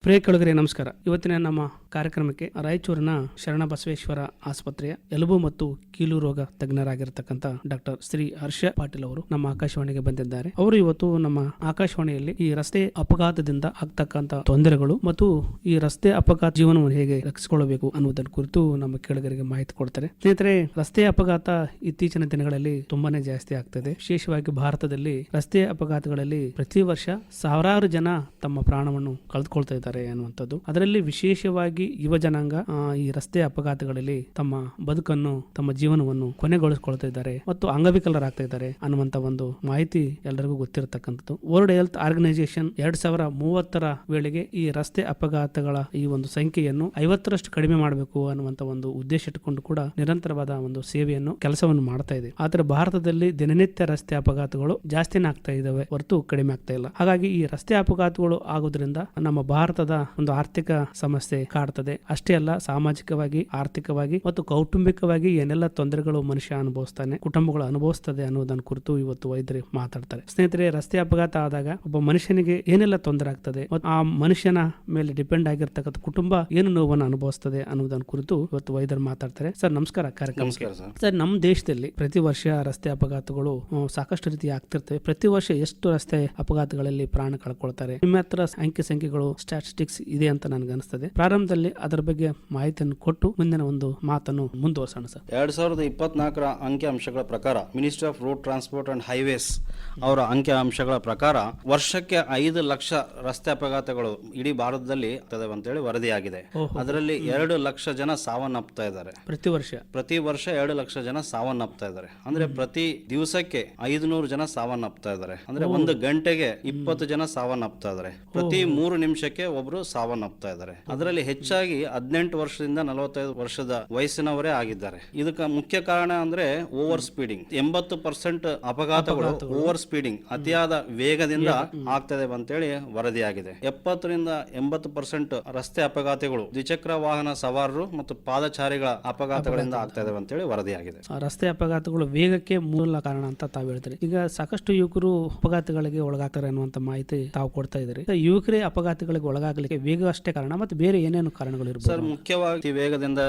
ಪ್ರಿಯ ಕೆಳಗರೆ ನಮಸ್ಕಾರ. ಇವತ್ತಿನ ನಮ್ಮ ಕಾರ್ಯಕ್ರಮಕ್ಕೆ ರಾಯಚೂರಿನ ಶರಣ ಬಸವೇಶ್ವರ ಆಸ್ಪತ್ರೆಯ ಎಲುಬು ಮತ್ತು ಕೀಲು ರೋಗ ತಜ್ಞರಾಗಿರತಕ್ಕಂತ ಡಾಕ್ಟರ್ ಶ್ರೀ ಹರ್ಷ ಪಾಟೀಲ್ ಅವರು ನಮ್ಮ ಆಕಾಶವಾಣಿಗೆ ಬಂದಿದ್ದಾರೆ. ಅವರು ಇವತ್ತು ನಮ್ಮ ಆಕಾಶವಾಣಿಯಲ್ಲಿ ಈ ರಸ್ತೆ ಅಪಘಾತದಿಂದ ಆಗ್ತಕ್ಕಂತ ತೊಂದರೆಗಳು ಮತ್ತು ಈ ರಸ್ತೆ ಅಪಘಾತ ಜೀವನವನ್ನು ಹೇಗೆ ರಕ್ಷಿಸಿಕೊಳ್ಳಬೇಕು ಅನ್ನುವುದರ ಕುರಿತು ನಮ್ಮ ಕೆಳಗರಿಗೆ ಮಾಹಿತಿ ಕೊಡ್ತಾರೆ. ಸ್ನೇಹಿತರೆ, ರಸ್ತೆ ಅಪಘಾತ ಇತ್ತೀಚಿನ ದಿನಗಳಲ್ಲಿ ತುಂಬಾನೇ ಜಾಸ್ತಿ ಆಗ್ತದೆ. ವಿಶೇಷವಾಗಿ ಭಾರತದಲ್ಲಿ ರಸ್ತೆ ಅಪಘಾತಗಳಲ್ಲಿ ಪ್ರತಿ ವರ್ಷ ಸಾವಿರಾರು ಜನ ತಮ್ಮ ಪ್ರಾಣವನ್ನು ಕಳೆದುಕೊಳ್ತಾ ಇದ್ದಾರೆ ಅನ್ನುವಂಥದ್ದು. ಅದರಲ್ಲಿ ವಿಶೇಷವಾಗಿ ಯುವ ಜನಾಂಗ ಈ ರಸ್ತೆ ಅಪಘಾತಗಳಲ್ಲಿ ತಮ್ಮ ಬದುಕನ್ನು, ತಮ್ಮ ಜೀವನವನ್ನು ಕೊನೆಗೊಳಿಸಿಕೊಳ್ತಾ ಇದ್ದಾರೆ ಮತ್ತು ಅಂಗವಿಕಲರಾಗ್ತಾ ಇದ್ದಾರೆ ಅನ್ನುವಂತ ಒಂದು ಮಾಹಿತಿ ಎಲ್ಲರಿಗೂ ಗೊತ್ತಿರತಕ್ಕಂಥದ್ದು. ವರ್ಲ್ಡ್ ಹೆಲ್ತ್ ಆರ್ಗನೈಸೇಷನ್ 2030 ವೇಳೆಗೆ ಈ ರಸ್ತೆ ಅಪಘಾತಗಳ ಈ ಒಂದು ಸಂಖ್ಯೆಯನ್ನು 50ರಷ್ಟು ಕಡಿಮೆ ಮಾಡಬೇಕು ಅನ್ನುವಂತ ಒಂದು ಉದ್ದೇಶ ಇಟ್ಟುಕೊಂಡು ಕೂಡ ನಿರಂತರವಾದ ಒಂದು ಸೇವೆಯನ್ನು, ಕೆಲಸವನ್ನು ಮಾಡ್ತಾ ಇದೆ. ಆದರೆ ಭಾರತದಲ್ಲಿ ದಿನನಿತ್ಯ ರಸ್ತೆ ಅಪಘಾತಗಳು ಜಾಸ್ತಿನೇ ಆಗ್ತಾ ಇದಾವೆ ಹೊರತು ಕಡಿಮೆ ಆಗ್ತಾ ಇಲ್ಲ. ಹಾಗಾಗಿ ಈ ರಸ್ತೆ ಅಪಘಾತಗಳು ಆಗೋದ್ರಿಂದ ನಮ್ಮ ಭಾರತದ ಒಂದು ಆರ್ಥಿಕ ಸಮಸ್ಯೆ ಕಾಡ್ತದೆ. ಅಷ್ಟೇ ಅಲ್ಲ, ಸಾಮಾಜಿಕವಾಗಿ, ಆರ್ಥಿಕವಾಗಿ ಮತ್ತು ಕೌಟುಂಬಿಕವಾಗಿ ಏನೆಲ್ಲ ತೊಂದರೆಗಳು ಮನುಷ್ಯ ಅನುಭವಿಸ್ತಾನೆ, ಕುಟುಂಬಗಳು ಅನುಭವಿಸ್ತದೆ ಅನ್ನೋದನ್ನ ಕುರಿತು ಇವತ್ತು ವೈದ್ಯರು ಮಾತಾಡ್ತಾರೆ. ಸ್ನೇಹಿತರೆ, ರಸ್ತೆ ಅಪಘಾತ ಆದಾಗ ಒಬ್ಬ ಮನುಷ್ಯನಿಗೆ ಏನೆಲ್ಲ ತೊಂದರೆ ಆಗ್ತದೆ ಮತ್ತು ಆ ಮನುಷ್ಯನ ಮೇಲೆ ಡಿಪೆಂಡ್ ಆಗಿರ್ತಕ್ಕಂಥ ಕುಟುಂಬ ಏನು ನೋವನ್ನು ಅನುಭವಿಸ್ತದೆ ಅನ್ನೋದನ್ನ ಕುರಿತು ಇವತ್ತು ವೈದ್ಯರು ಮಾತಾಡ್ತಾರೆ. ಸರ್ ನಮಸ್ಕಾರ. ಕಾರ್ಯಕ್ರಮ ಸರ್, ನಮ್ಮ ದೇಶದಲ್ಲಿ ಪ್ರತಿ ವರ್ಷ ರಸ್ತೆ ಅಪಘಾತಗಳು ಸಾಕಷ್ಟು ರೀತಿ ಆಗ್ತಿರ್ತವೆ. ಪ್ರತಿ ವರ್ಷ ಎಷ್ಟು ರಸ್ತೆ ಅಪಘಾತಗಳಲ್ಲಿ ಪ್ರಾಣ ಕಳ್ಕೊಳ್ತಾರೆ? ನಿಮ್ಮ ಹತ್ರ ಅಂಕಿ ಸಂಖ್ಯೆಗಳು, ಸ್ಟಾಟಿಸ್ಟಿಕ್ಸ್ ಇದೆ ಅಂತ ನನಗೆ ಅನಿಸ್ತದೆ. ಪ್ರಾರಂಭದಲ್ಲಿ ಅದರ ಬಗ್ಗೆ ಮಾಹಿತಿಯನ್ನು ಕೊಟ್ಟು ಮುಂದಿನ ಒಂದು ಮಾತನ್ನು ಮುಂದುವರ್ಸೋಣ ಸರ್. 2024 ಅಂಕಿ ಅಂಶಗಳ ಪ್ರಕಾರ ministry of road transport and highways ಅವರ ಅಂಕಿ ಅಂಶಗಳ ಪ್ರಕಾರ ವರ್ಷಕ್ಕೆ 5 ಲಕ್ಷ ರಸ್ತೆ ಅಪಘಾತಗಳು ಇಡೀ ಭಾರತದಲ್ಲಿ ಆಗ್ತದೆ ಅಂತೇಳಿ ವರದಿಯಾಗಿದೆ. ಅದರಲ್ಲಿ 2 ಲಕ್ಷ ಜನ ಸಾವನ್ನಪ್ತಾ ಇದ್ದಾರೆ. ಪ್ರತಿ ವರ್ಷ 2 ಲಕ್ಷ ಜನ ಸಾವನ್ನಪ್ತಾ ಇದ್ದಾರೆ. ಅಂದ್ರೆ ಪ್ರತಿ ದಿವಸಕ್ಕೆ 500 ಜನ ಸಾವನ್ನಪ್ತಾ ಇದ್ದಾರೆ. ಅಂದ್ರೆ ಒಂದು ಗಂಟೆಗೆ 20 ಜನ ಸಾವನ್ನಪ್ತಾ ಇದ್ದಾರೆ. ಪ್ರತಿ 3 ನಿಮಿಷಕ್ಕೆ ಒಬ್ರು ಸಾವನ್ನಪ್ತಾ ಇದ್ದಾರೆ. ಅದರಲ್ಲಿ ಹೆಚ್ಚಾಗಿ 18 ವರ್ಷದಿಂದ 45 ವರ್ಷದ ವಯಸ್ಸಿನವರೇ ಆಗಿದ್ದಾರೆ. ಇದಕ್ಕೆ ಮುಖ್ಯ ಕಾರಣ ಅಂದ್ರೆ ಓವರ್ ಸ್ಪೀಡಿಂಗ್. 80% ಅಪಘಾತಗಳು ಓವರ್ ಸ್ಪೀಡಿಂಗ್, ಅತಿಯಾದ ವೇಗದಿಂದ ಆಗ್ತದೆ ಅಂತೇಳಿ ವರದಿಯಾಗಿದೆ. 70ರಿಂದ 80% ರಸ್ತೆ ಅಪಘಾತಗಳು ದ್ವಿಚಕ್ರ ವಾಹನ ಸವಾರರು ಮತ್ತು ಪಾದಚಾರಿಗಳ ಅಪಘಾತಗಳಿಂದ ಆಗ್ತಾ ಇದೆ ಅಂತೇಳಿ ವರದಿಯಾಗಿದೆ. ರಸ್ತೆ ಅಪಘಾತಗಳು ವೇಗಕ್ಕೆ ಮೂಲ ಕಾರಣ ಅಂತ ತಾವು ಹೇಳ್ತಾರೆ. ಈಗ ಸಾಕಷ್ಟು ಯುವಕರು ಅಪಘಾತಗಳಿಗೆ ಒಳಗಾಗ್ತಾರೆ ಅನ್ನುವಂತ ಮಾಹಿತಿ ತಾವು ಕೊಡ್ತಾ ಇದ್ದಾರೆ. ಯುವಕರೇ ಅಪಘಾತಗಳಿಗೆ ಒಳಗಾಗಲಿಕ್ಕೆ ವೇಗ ಅಷ್ಟೇ ಕಾರಣ, ಮತ್ತೆ ಬೇರೆ ಏನೇನು ಕಾರಣಗಳು ಇರಬಹುದು? ಸರ್, ಮುಖ್ಯವಾಗಿ ವೇಗದಿಂದ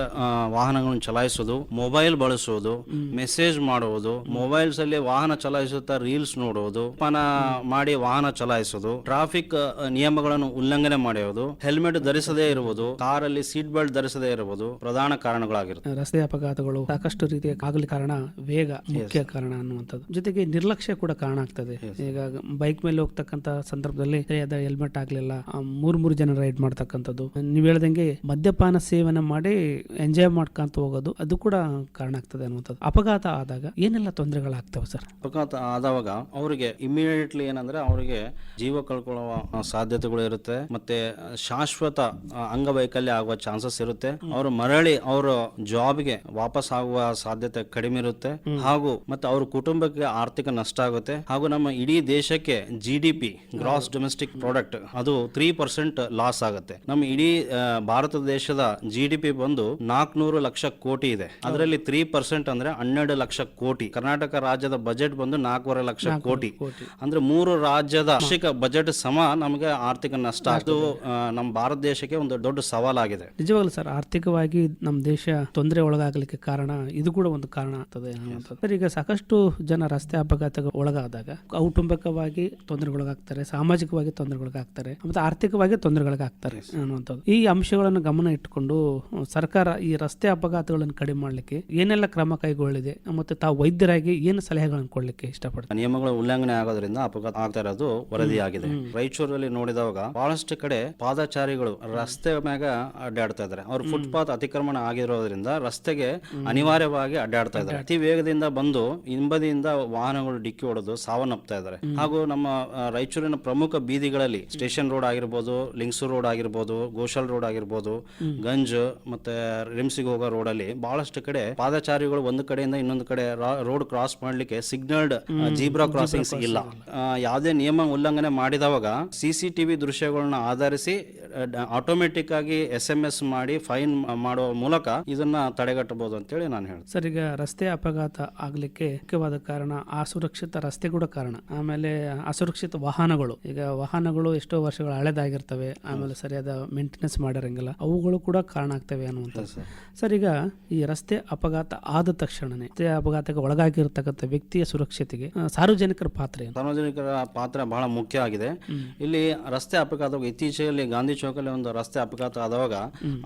ವಾಹನಗಳನ್ನು ಚಲಾಯಿಸುವುದು, ಮೊಬೈಲ್ ಬಳಸುವುದು, ಮೆಸೇಜ್ ಮಾಡುವುದು, ಮೊಬೈಲ್ಸ್ ಅಲ್ಲಿ ವಾಹನ ಚಲಾಯಿಸುತ್ತಾ ರೀಲ್ಸ್ ನೋಡುವುದು, ಪಾನ ಮಾಡಿ ವಾಹನ ಚಲಾಯಿಸುವುದು, ಟ್ರಾಫಿಕ್ ನಿಯಮಗಳನ್ನು ಉಲ್ಲಂಘನೆ ಮಾಡುವುದು, ಹೆಲ್ಮೆಟ್ ಧರಿಸದೇ ಇರುವುದು, ಕಾರಲ್ಲಿ ಸೀಟ್ ಬೆಲ್ಟ್ ಧರಿಸದೇ ಇರುವುದು ಪ್ರಧಾನ ಕಾರಣಗಳಾಗಿರುತ್ತೆ. ರಸ್ತೆ ಅಪಘಾತಗಳು ಸಾಕಷ್ಟು ರೀತಿಯ ಆಗಲಿ ಕಾರಣ ವೇಗ ಮುಖ್ಯ ಕಾರಣ ಅನ್ನುವಂಥದ್ದು. ಜೊತೆಗೆ ನಿರ್ಲಕ್ಷ್ಯ ಕೂಡ ಕಾರಣ ಆಗ್ತದೆ. ಈಗ ಬೈಕ್ ಮೇಲೆ ಹೋಗ್ತಕ್ಕಂತ ಸಂದರ್ಭದಲ್ಲಿ ಹೆಲ್ಮೆಟ್ ಆಗ್ಲಿಲ್ಲ, 3 ಜನ ರೈಡ್ ಮಾಡ್ತಕ್ಕಂಥದ್ದು, ನೀವ್ ಹೇಳ್ದಂಗೆ ಮದ್ಯಪಾನ ಸೇವನೆ ಮಾಡಿ ಎಂಜಾಯ್ ಮಾಡ್ಕೊಂತ ಹೋಗೋದು, ಅದು ಕೂಡ ಕಾರಣ ಆಗ್ತದೆ ಅನ್ನುವಂಥದ್ದು. ಅಪಘಾತ ಆದಾಗ ಏನೆಲ್ಲ ತೊಂದರೆಗಳಾಗ್ತವೆ ಸರ್? ಅಪಘಾತ ಆದಾಗ ಅವರಿಗೆ ಇಮಿಡಿಯೇಟ್ಲಿ ಏನಂದ್ರೆ ಅವರಿಗೆ ಜೀವ ಕಳ್ಕೊಳ್ಳುವ ಸಾಧ್ಯತೆಗಳು ಇರುತ್ತೆ. ಮತ್ತೆ ಶಾಶ್ವತ ಅಂಗವೈಕಲ್ಯ ಆಗುವ ಚಾನ್ಸಸ್ ಇರುತ್ತೆ. ಅವರು ಮರಳಿ ಅವರ ಜಾಬ್ಗೆ ವಾಪಸ್ ಆಗುವ ಸಾಧ್ಯತೆ ಕಡಿಮೆ ಇರುತ್ತೆ. ಹಾಗೂ ಮತ್ತೆ ಅವ್ರ ಕುಟುಂಬಕ್ಕೆ ಆರ್ಥಿಕ ನಷ್ಟ ಆಗುತ್ತೆ. ಹಾಗೂ ನಮ್ಮ ಇಡೀ ದೇಶಕ್ಕೆ GDP, ಗ್ರಾಸ್ ಡೊಮೆಸ್ಟಿಕ್ ಪ್ರಾಡಕ್ಟ್, ಅದು 3% ಲಾಸ್ ಆಗುತ್ತೆ. ನಮ್ಮ ಇಡೀ ಭಾರತ ದೇಶದ GDP ಬಂದು 400 ಲಕ್ಷ ಕೋಟಿ ಇದೆ. ಅದರಲ್ಲಿ 3% ಅಂದ್ರೆ 12 ಲಕ್ಷ ಕೋಟಿ. ಕರ್ನಾಟಕ ರಾಜ್ಯದ ಬಜೆಟ್ ಬಂದು 4.5 ಲಕ್ಷ ಕೋಟಿ. ಅಂದ್ರೆ 3 ರಾಜ್ಯದ ವಾರ್ಷಿಕ ಬಜೆಟ್ ಸಮ ನಮಗೆ ಆರ್ಥಿಕ ನಷ್ಟ. ಅದು ನಮ್ಮ ಭಾರತ ದೇಶಕ್ಕೆ ಒಂದು ದೊಡ್ಡ ಸವಾಲಾಗಿದೆ. ನಿಜವಾಗ್ಲೂ ಸರ್, ಆರ್ಥಿಕವಾಗಿ ನಮ್ಮ ದೇಶ ತೊಂದರೆ ಒಳಗಾಗಲಿಕ್ಕೆ ಕಾರಣ ಇದು ಕೂಡ ಒಂದು ಕಾರಣ ಆಗ್ತದೆ. ಈಗ ಸಾಕಷ್ಟು ಜನ ರಸ್ತೆ ಅಪಘಾತ ಒಳಗಾದಾಗ ಕೌಟುಂಬಿಕವಾಗಿ ತೊಂದರೆಗೊಳಗಾಗ್ತಾರೆ, ಸಾಮಾಜಿಕವಾಗಿ ತೊಂದರೆಗೊಳಗಾಗ್ತಾರೆ, ಮತ್ತೆ ಆರ್ಥಿಕವಾಗಿ ತೊಂದರೆಗೊಳಗಾಗ್ತಾರೆ ಅನ್ನುವಂಥದ್ದು. ಈ ಅಂಶಗಳನ್ನು ಗಮನ ಇಟ್ಟುಕೊಂಡು ಸರ್ಕಾರ ಈ ರಸ್ತೆ ಅಪಘಾತಗಳನ್ನು ಕಡಿಮೆ ಮಾಡಲಿಕ್ಕೆ ಏನೆಲ್ಲ ಕ್ರಮ ಕೈಗೊಳ್ಳಿದೆ, ಮತ್ತೆ ತಾವು ವೈದ್ಯರಾಗಿ ಏನು ಸಲಹೆಗಳನ್ನು ಕೊಡ್ಲಿಕ್ಕೆ ಇಷ್ಟಪಡ್ತಾರೆ? ನಿಯಮಗಳ ಉಲ್ಲಂಘನೆ ಆಗೋದ್ರಿಂದ ಅಪಘಾತ ಆಗ್ತಾ ಇರೋದು ವರದಿಯಾಗಿದೆ. ರಾಯಚೂರಲ್ಲಿ ನೋಡಿದಾಗ ಬಹಳಷ್ಟು ಕಡೆ ಪಾದಚಾರಿಗಳು ರಸ್ತೆ ಮ್ಯಾಗ ಅಡ್ಡಾಡ್ತಾ ಇದ್ದಾರೆ. ಅವ್ರು ಫುಟ್ಪಾತ್ ಅತಿಕ್ರಮಣ ಆಗಿರೋದ್ರಿಂದ ರಸ್ತೆಗೆ ಅನಿವಾರ್ಯವಾಗಿ ಅಡ್ಡಾಡ್ತಾ ಇದ್ದಾರೆ. ಅತಿ ವೇಗದಿಂದ ಬಂದು ಹಿಂಬದಿಯಿಂದ ವಾಹನಗಳು ಡಿಕ್ಕಿ ಹೊಡೆದು ಸಾವನ್ನಪ್ತಾ ಇದ್ದಾರೆ. ಹಾಗೂ ನಮ್ಮ ರಾಯಚೂರಿನ ಪ್ರಮುಖ ಬೀದಿಗಳಲ್ಲಿ ಸ್ಟೇಷನ್ ರೋಡ್ ಆಗಿರ್ಬೋದು, ಲಿಂಗ್ಸೂರ್ ರೋಡ್ ಆಗಿರ್ಬೋದು, ಗೋಶಾಲ್ ರೋಡ್ ಆಗಿರ್ಬೋದು, ಗಂಜ್ ಮತ್ತೆ ರಿಮ್ಸಿಗೆ ಹೋಗೋ ರೋಡ್ ಅಲ್ಲಿ ಬಹಳಷ್ಟು ಕಡೆ ಪಾದಚಾರಿಗಳು ಒಂದು ಕಡೆಯಿಂದ ಇನ್ನೊಂದು ಕಡೆ ರೋಡ್ ಕ್ರಾಸ್ ಮಾಡ್ಲಿಕ್ಕೆ ಸಿಗ್ನಲ್ಡ್ ಜೀಬ್ರಾ ಕ್ರಾಸಿಂಗ್ಸ್ ಇಲ್ಲ. ಯಾವುದೇ ನಿಯಮ ಉಲ್ಲಂಘನೆ ಮಾಡಿದವಾಗ CCTV ದೃಶ್ಯಗಳನ್ನ ಆಧರಿಸಿ ಆಟೋಮೆಟಿಕ್ ಆಗಿ SMS ಮಾಡಿ ಫೈನ್ ಮಾಡುವ ಮೂಲಕ ಇದನ್ನ ತಡೆಗಟ್ಟಬಹುದು ಅಂತೇಳಿ ನಾನು ಹೇಳ್ತೀನಿ. ಸರ್, ಈಗ ರಸ್ತೆ ಅಪಘಾತ ಆಗ್ಲಿಕ್ಕೆ ಮುಖ್ಯವಾದ ಕಾರಣ ಅಸುರಕ್ಷಿತ ರಸ್ತೆ ಕೂಡ ಕಾರಣ. ಆಮೇಲೆ ಅಸುರಕ್ಷಿತ ವಾಹನಗಳು. ಈಗ ವಾಹನಗಳು ಎಷ್ಟೋ ವರ್ಷಗಳ ಹಳೆದಾಗಿರ್ತವೆ, ಇರ್ತವೆ, ಆಮೇಲೆ ಸರಿಯಾದ ಮೇಂಟೆನೆನ್ಸ್ ಮಾಡಿರಂಗಿಲ್ಲ, ಅವುಗಳು ಕೂಡ ಕಾರಣ ಆಗ್ತವೆ ಅನ್ನುವಂಥದ್ದು. ಸರ್. ಸರ್, ಈಗ ಈ ರಸ್ತೆ ಅಪಘಾತ ಆದ ತಕ್ಷಣನೇ ರಸ್ತೆ ಅಪಘಾತಕ್ಕೆ ಒಳಗಾಗಿರ್ತಕ್ಕಂಥ ವ್ಯಕ್ತಿಯ ಸುರಕ್ಷತೆಗೆ ಸಾರ್ವಜನಿಕರ ಪಾತ್ರ ಏನು? ಸಾರ್ವಜನಿಕರ ಪಾತ್ರ ಬಹಳ ಮುಖ್ಯ ಆಗಿದೆ. ಇಲ್ಲಿ ರಸ್ತೆ ಅಪಘಾತ ಇತ್ತೀಚೆಗೆ ಗಾಂಧಿ ಚೌಕಲ್ಲಿ ಒಂದು ರಸ್ತೆ ಅಪಘಾತ ಆದಾಗ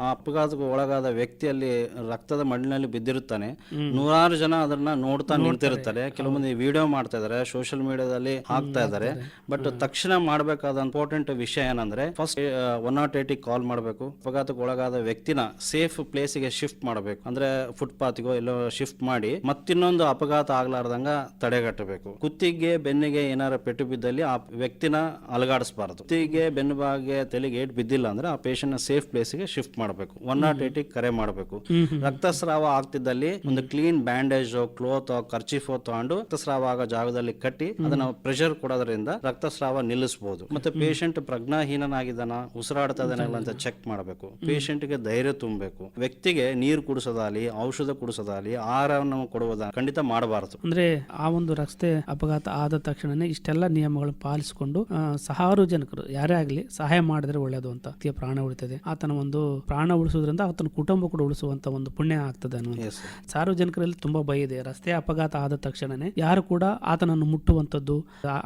ಆ ಅಪಘಾತಕ್ಕೆ ಒಳಗಾದ ವ್ಯಕ್ತಿಯಲ್ಲಿ ರಕ್ತದ ಮಡಿಲಿನಲ್ಲಿ ಬಿದ್ದಿರುತ್ತಾನೆ. ನೂರಾರು ಜನ ಅದನ್ನ ನೋಡ್ತಾ ನಿಂತಿರ್ತಾರೆ. ಕೆಲವೊಂದು ವಿಡಿಯೋ ಮಾಡ್ತಾ ಇದಾರೆ, ಸೋಷಿಯಲ್ ಮೀಡಿಯಾದಲ್ಲಿ ಹಾಕ್ತಾ ಇದಾರೆ. ಬಟ್ ತಕ್ಷಣ ಮಾಡಬೇಕಾದ ಇಂಪಾರ್ಟೆಂಟ್ ವಿಷಯ ಏನಂದ್ರೆ, ಫಸ್ಟ್ 108 ಕಾಲ್ ಮಾಡಬೇಕು. ಅಪಘಾತಕ್ಕೆ ಒಳಗಾದ ವ್ಯಕ್ತಿನ ಸೇಫ್ ಪ್ಲೇಸಿಗೆ ಶಿಫ್ಟ್ ಮಾಡಬೇಕು. ಅಂದ್ರೆ ಫುಟ್ಪಾತ್ಗೋ ಎಲ್ಲೋ ಶಿಫ್ಟ್ ಮಾಡಿ ಮತ್ತಿನ್ನೊಂದು ಅಪಘಾತ ಆಗ್ಲಾರ್ದಂಗ ತಡೆಗಟ್ಟಬೇಕು. ಕುತ್ತಿಗೆ ಬೆನ್ನಿಗೆ ಏನಾರ ಪೆಟ್ಟು ಬಿದ್ದಲ್ಲಿ ಆ ವ್ಯಕ್ತಿನ ಅಲಗಾಡಿಸಬಾರದು. ಕುತ್ತಿಗೆ ಬೆನ್ನು ಭಾಗ ತಲೆಗೆ ಏಟ್ ಬಿದ್ದಿಲ್ಲ ಅಂದ್ರೆ ಆ ಪೇಷಂಟ್ ನ ಸೇಫ್ ಪ್ಲೇಸ್ಗೆ ಶಿಫ್ಟ್ ಮಾಡಬೇಕು. 108 ಕರೆ ಮಾಡಬೇಕು. ರಕ್ತಸ್ರಾವ ಆಗ್ತಿದ್ದಲ್ಲಿ ಒಂದು ಕ್ಲೀನ್ ಬ್ಯಾಂಡೇಜ್, ಕ್ಲೋತ್, ಕರ್ಚಿಫ್ ತಗೊಂಡು ರಕ್ತಸ್ರಾವ ಆಗೋ ಜಾಗದಲ್ಲಿ ಕಟ್ಟಿ ಅದನ್ನ ಪ್ರೆಷರ್ ಕೊಡೋದ್ರಿಂದ ರಕ್ತಸ್ರಾವ ನಿಲ್ಲಿಸಬಹುದು. ಮತ್ತೆ ಪೇಷಂಟ್ ಪ್ರಜ್ಞಾಹೀನನಾಗಿದ್ದಾನ, ಉಸಿರಾಡ್ತಾ ಇದ್ದಾನಲ್ಲ ಅಂತ ಚೆಕ್ ಮಾಡಬೇಕು. ಪೇಷಂಟ್ ಗೆ ಧೈರ್ಯ ತುಂಬಬೇಕು. ವ್ಯಕ್ತಿಗೆ ನೀರು ಕುಡಿಸೋದಾಲಿ, ಔಷಧ ಕುಡಿಸೋದಾಲಿ, ಆಹಾರವನ್ನು ಕೊಡುವುದ ಖಂಡಿತ ಮಾಡಬಾರದು. ಅಂದ್ರೆ ಆ ಒಂದು ರಸ್ತೆ ಅಪಘಾತ ಆದ ತಕ್ಷಣನೇ ಇಷ್ಟೆಲ್ಲ ನಿಯಮಗಳನ್ನು ಪಾಲಿಸಿಕೊಂಡು ಸಾರ್ವಜನಿಕರು ಯಾರೇ ಆಗಲಿ ಸಹಾಯ ಮಾಡಿದ್ರೆ ಒಳ್ಳೆಯದು ಅಂತ. ವ್ಯಕ್ತಿಯ ಪ್ರಾಣ ಉಳಿತದೆ, ಆತನ ಒಂದು ಪ್ರಾಣ ಉಳಿಸೋದ್ರಿಂದ ಆತನ ಕುಟುಂಬ ಕೂಡ ಉಳಿಸುವಂತ ಒಂದು ಪುಣ್ಯ ಆಗ್ತದೆ ಅನ್ನುವಂಥ. ಸಾರ್ವಜನಿಕರಲ್ಲಿ ತುಂಬಾ ಭಯ ಇದೆ. ರಸ್ತೆ ಅಪಘಾತ ಆದ ತಕ್ಷಣನೇ ಯಾರು ಕೂಡ ಆತನನ್ನು ಮುಟ್ಟುವಂಥದ್ದು,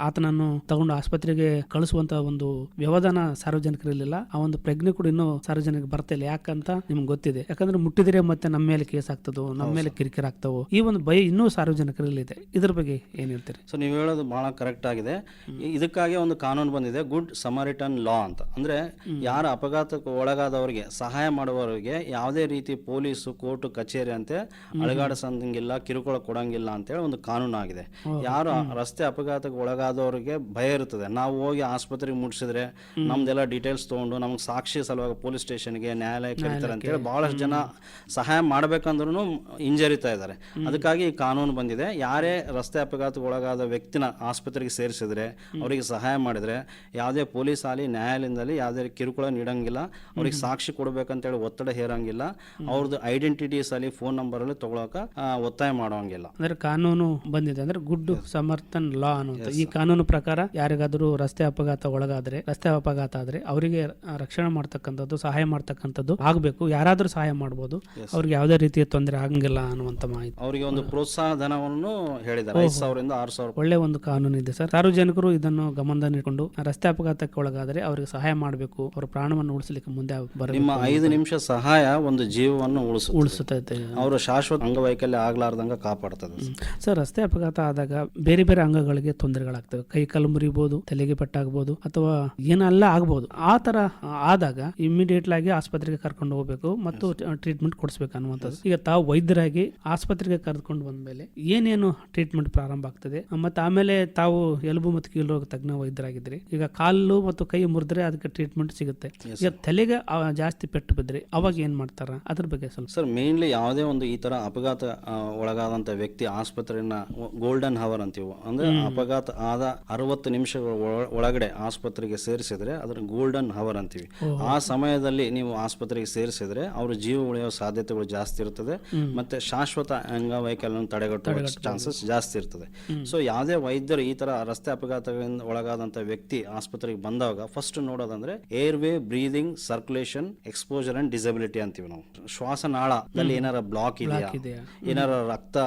ಆತನನ್ನು ತಗೊಂಡು ಆಸ್ಪತ್ರೆಗೆ ಕಳಿಸುವಂತ ಒಂದು ವ್ಯವಧಾನ ಸಾರ್ವಜನಿಕರಲ್ಲಿಲ್ಲ. ಆ ಒಂದು ಪ್ರಜ್ಞೆ ಕೂಡ ಇನ್ನೂ ಸಾರ್ವಜನಿಕ ಬರ್ತಾ ಇಲ್ಲ. ಯಾಕಂತ ನಿಮ್ಗೆ ಗೊತ್ತಿದೆ, ಯಾಕಂದ್ರೆ ಮುಟ್ಟಿದ್ರೆ ಮತ್ತೆ ನಮ್ಮ ಮೇಲೆ ಕೇಸ್ ಆಗ್ತದೋ, ನಮ್ಮ ಮೇಲೆ ಕಿರಿಕಿರಿ ಆಗ್ತಾವೋ, ಈ ಒಂದು ಭಯ ಇನ್ನೂ ಸಾರ್ವಜನಿಕರಲ್ಲಿ ಇದೆ. ಇದ್ರ ಬಗ್ಗೆ ಏನ್ ಹೇಳ್ತೀರಿ? ಸೊ ನೀವು ಹೇಳೋದು ಬಹಳ ಕರೆಕ್ಟ್ ಆಗಿದೆ. ಇದಕ್ಕಾಗಿ ಒಂದು ಕಾನೂನು ಬಂದಿದೆ, ಗುಡ್ ಸಮರಿಟನ್ ಲಾ ಅಂತ. ಅಂದ್ರೆ ಯಾರ ಅಪಘಾತಕ್ಕೆ ಒಳಗಾದವರಿಗೆ ಸಹಾಯ ಮಾಡುವವರಿಗೆ ಯಾವುದೇ ರೀತಿ ಪೊಲೀಸು, ಕೋರ್ಟ್, ಕಚೇರಿ ಅಂತೆ ಅಳಗಾಡಿಸಂಗಿಲ್ಲ, ಕಿರುಕುಳ ಕೊಡಂಗಿಲ್ಲ ಅಂತೇಳಿ ಒಂದು ಕಾನೂನು ಆಗಿದೆ. ಯಾರು ರಸ್ತೆ ಅಪಘಾತಕ್ಕೆ ಒಳಗಾದವರಿಗೆ ಭಯ ಇರ್ತದೆ, ನಾವು ಹೋಗಿ ಆಸ್ಪತ್ರೆಗೆ ಮುಟ್ಟಿಸಿದ್ರೆ ನಮ್ದೆಲ್ಲ ಡೀಟೇಲ್ಸ್ ತಗೊಂಡು ನಮ್ಗೆ ಸಾಕ್ಷಿ ಸಲುವಾಗಿ ಪೊಲೀಸ್ ಸ್ಟೇಷನ್ಗೆ, ನ್ಯಾಯಾಲಯ ಕರೀತಾರೆ ಅಂತೇಳಿ ಬಹಳಷ್ಟು ಜನ ಸಹಾಯ ಮಾಡ್ಬೇಕಂದ್ರೂ ಹಿಂಜರಿತಾ ಇದ್ದಾರೆ. ಅದಕ್ಕಾಗಿ ಈ ಕಾನೂನು ಬಂದಿದೆ. ಯಾರೇ ರಸ್ತೆ ಅಪಘಾತಕ್ಕೆ ಒಳಗಾದ ವ್ಯಕ್ತಿನ ಆಸ್ಪತ್ರೆಗೆ ಸೇರಿಸಿದ್ರೆ, ಅವರಿಗೆ ಸಹಾಯ ಮಾಡಿದ್ರೆ ಯಾವುದೇ ಪೊಲೀಸ್ ಆಗಲಿ ನ್ಯಾಯಾಲಯದಲ್ಲಿ ಯಾವುದೇ ಕಿರುಕುಳ ನೀಡಂಗಿಲ್ಲ, ಅವ್ರಿಗೆ ಸಾಕ್ಷಿ ಕೊಡ್ಬೇಕಂತೇಳಿ ಒತ್ತಡ ಹೇರಂಗಿಲ್ಲ, ಅವ್ರದ್ದು ಐಡೆಂಟಿಟೀಸ್ ಅಲ್ಲಿ, ಫೋನ್ ನಂಬರ್ ಅಲ್ಲಿ ತಗೊಳಕ ಒತ್ತಾಯ ಮಾಡೋಂಗಿಲ್ಲ. ಅಂದ್ರೆ ಕಾನೂನು ಬಂದಿದೆ ಅಂದ್ರೆ ಗುಡ್ ಸಮರ್ಥನ್ ಲಾ ಅನ್ನುವಂಥ. ಈ ಕಾನೂನು ಪ್ರಕಾರ ಯಾರಿಗಾದ್ರೂ ರಸ್ತೆ ಅಪಘಾತ ಒಳಗಾದ್ರೆ, ರಸ್ತೆ ಅಪಘಾತ ಆದ್ರೆ ಅವರಿಗೆ ರಕ್ಷಣೆ ಮಾಡ್ತಕ್ಕಂಥದ್ದು, ಸಹಾಯ ಮಾಡ್ತಕ್ಕಂಥದ್ದು ಆಗ್ಬೇಕು. ಯಾರಾದ್ರೂ ಸಹಾಯ ಮಾಡ್ಬೋದು, ಅವ್ರಿಗೆ ಯಾವುದೇ ರೀತಿಯ ತೊಂದರೆ ಆಗಂಗಿಲ್ಲ ಅನ್ನುವಂಥ ಮಾಹಿತಿ. ಅವರಿಗೆ ಒಂದು ಪ್ರೋತ್ಸಾಹ ಧನವನ್ನು ಹೇಳಿದ್ದಾರೆ, 5,000 ರಿಂದ 6,000. ಒಳ್ಳೆ ಒಂದು ಕಾನೂನು ಇದೆ ಸರ್. ಸಾರ್ವಜನಿಕರು ಇದನ್ನು ಗಮನದಲ್ಲಿಟ್ಕೊಂಡು ರಸ್ತೆ ಅಪಘಾತಕ್ಕೆ ಒಳಗಾದ್ರೆ ಅವರಿಗೆ ಸಹಾಯ ಮಾಡಬೇಕು, ಅವರ ಪ್ರಾಣವನ್ನು ಉಳಿಸಲಿಕ್ಕೆ ಮುಂದೆ ಬರಬೇಕು. ನಿಮ್ಮ 5 ನಿಮಿಷ ಸಹಾಯ ಒಂದು ಜೀವವನ್ನು ಉಳಿಸುತ್ತೆ, ಅವರು ಶಾಶ್ವತ ಅಂಗವೈಕಲ್ಯ ಆಗ್ಲಾರ್ದಂಗ ಕಾಪಾಡ್ತದೆ. ಸರ್, ರಸ್ತೆ ಅಪಘಾತ ಆದಾಗ ಬೇರೆ ಬೇರೆ ಅಂಗಗಳಿಗೆ ತೊಂದರೆಗಳಾಗ್ತವೆ. ಕೈ ಕಾಲು ಮುರಿಬಹುದು, ತಲೆಗೆ ಪೆಟ್ಟಾಗಬಹುದು, ಅಥವಾ ಏನೆಲ್ಲ ಆಗ್ಬಹುದು. ಆ ತರ ಆದಾಗ ಇಮಿಡಿಯೇಟ್ ಆಗಿ ಆಸ್ಪತ್ರೆಗೆ ಕರ್ಕೊಂಡು ಹೋಗ್ಬೇಕು ಮತ್ತು ಟ್ರೀಟ್ಮೆಂಟ್ ಕೊಡಿಸ್ಬೇಕು ಅನ್ನುವಂಥದ್ದು. ಈಗ ತಾವು ವೈದ್ಯರಾಗಿ ಆಸ್ಪತ್ರೆಗೆ ಕರ್ಕೊಂಡು ಬಂದ್ಮೇಲೆ ಏನೇನು ಟ್ರೀಟ್ಮೆಂಟ್ ಪ್ರಾರಂಭ ಆಗ್ತದೆ, ಮತ್ತೆ ಆಮೇಲೆ ತಾವು ಎಲುಬು ಮತ್ತು ಕೀಲು ರೋಗ ತಜ್ಞ ವೈದ್ಯರಾಗಿದ್ರಿ. ಈಗ ಕಾಲು ಮತ್ತು ಕೈ ಮುರಿದ್ರೆ ಅದಕ್ಕೆ ಟ್ರೀಟ್ಮೆಂಟ್ ಸಿಗುತ್ತೆ. ಈಗ ತಲೆಗೆ ಜಾಸ್ತಿ ಪೆಟ್ಟು ಬಿದ್ರೆ ಅವಾಗ ಏನ್ ಮಾಡ್ತಾರ, ಅದ್ರ ಬಗ್ಗೆ ಸ್ವಲ್ಪ ಸರ್. ಮೇನ್ಲಿ ಯಾವುದೇ ಒಂದು ಈ ತರ ಅಪಘಾತ ಒಳಗಾದಂತ ವ್ಯಕ್ತಿ ಆಸ್ಪತ್ರೆಯನ್ನ ಗೋಲ್ಡನ್ ಹವರ್ ಅಂತೀವಿ. ಅಂದ್ರೆ ಅಪಘಾತ ಆದ 60 ನಿಮಿಷಗಳ ಒಳಗಡೆ ಆಸ್ಪತ್ರೆಗೆ ಸೇರಿಸಿದ್ರೆ ಅದರ ಗೋಲ್ಡನ್ ಹವರ್ ಅಂತೀವಿ. ಆ ಸಮಯದಲ್ಲಿ ನೀವು ಆಸ್ಪತ್ರೆಗೆ ಸೇರಿಸಿದ್ರೆ ಅವ್ರ ಜೀವ ಉಳಿಯೋ ಸಾಧ್ಯತೆಗಳು ಜಾಸ್ತಿ ಇರ್ತದೆ, ಮತ್ತೆ ಶಾಶ್ವತ ಅಂಗವೈಕಲ್ಯ ತಡೆಗಟ್ಟುವ ಚಾನ್ಸಸ್ ಜಾಸ್ತಿ ಇರ್ತದೆ. ಸೊ ಯಾವುದೇ ವೈದ್ಯರು ಈ ತರ ರಸ್ತೆ ಅಪಘಾತಗಳಿಂದ ಒಳಗಾದಂತ ವ್ಯಕ್ತಿ ಆಸ್ಪತ್ರೆಗೆ ಬಂದಾಗ ಫಸ್ಟ್ ನೋಡೋದಂದ್ರೆ airway, breathing, circulation, exposure and disability ಅಂತೀವಿ ನಾವು. ಶ್ವಾಸನಾಳದಲ್ಲಿ ಏನಾರ ಬ್ಲಾಕ್ ಇದೆಯಾ, ಏನಾರ ರಕ್ತ